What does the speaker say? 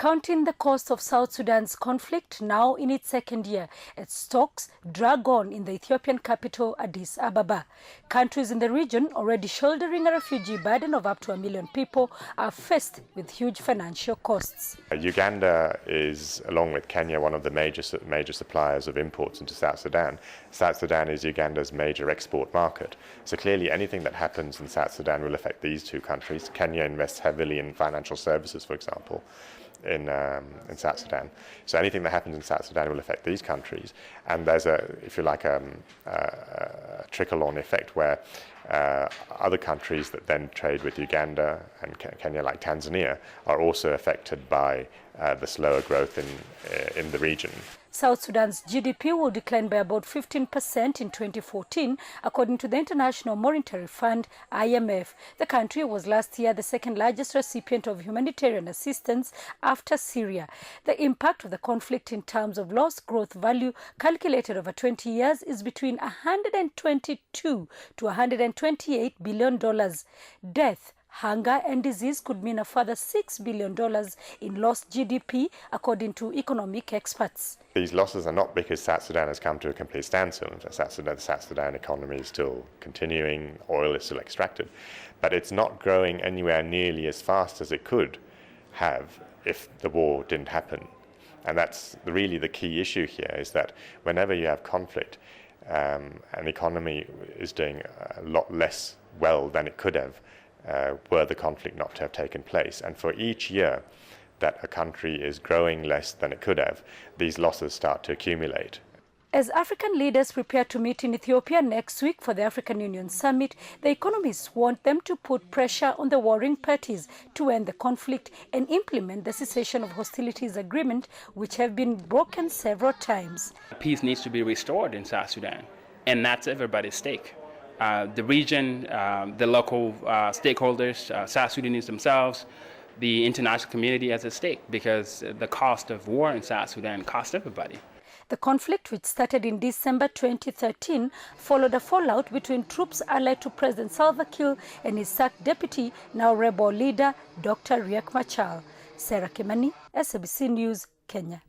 Recounting the cost of South Sudan's conflict now in its second year, its talks drag on in the Ethiopian capital, Addis Ababa. Countries in the region, already shouldering a refugee burden of up to 1 million people, are faced with huge financial costs. Uganda is, along with Kenya, one of the major suppliers of imports into South Sudan. South Sudan is Uganda's major export market. So clearly anything that happens in South Sudan will affect these two countries. Kenya invests heavily in financial services, for example, in South Sudan. So anything that happens in South Sudan will affect these countries. And there's if you like, a trickle-on effect where other countries that then trade with Uganda and Kenya, like Tanzania, are also affected by the slower growth in the region. South Sudan's GDP will decline by about 15% in 2014, according to the International Monetary Fund, IMF. The country was last year the second largest recipient of humanitarian assistance after Syria. The impact of the conflict in terms of lost growth value calculated over 20 years is between $122 to $128 billion. Death, hunger and disease could mean a further $6 billion in lost GDP, according to economic experts. These losses are not because South Sudan has come to a complete standstill. The South Sudan economy is still continuing, oil is still extracted, but it's not growing anywhere nearly as fast as it could have if the war didn't happen. And that's really the key issue here, is that whenever you have conflict, an economy is doing a lot less well than it could have were the conflict not to have taken place. And for each year that a country is growing less than it could have, these losses start to accumulate. As African leaders prepare to meet in Ethiopia next week for the African Union Summit, the economists want them to put pressure on the warring parties to end the conflict and implement the cessation of hostilities agreement, which have been broken several times. Peace needs to be restored in South Sudan, and that's everybody's stake. The region, the local stakeholders, South Sudanese themselves, the international community has a stake, because the cost of war in South Sudan costs everybody. The conflict, which started in December 2013, followed a fallout between troops allied to President Salva Kiir and his sacked deputy, now rebel leader, Dr. Riek Machar. Kimani, SABC News, Kenya.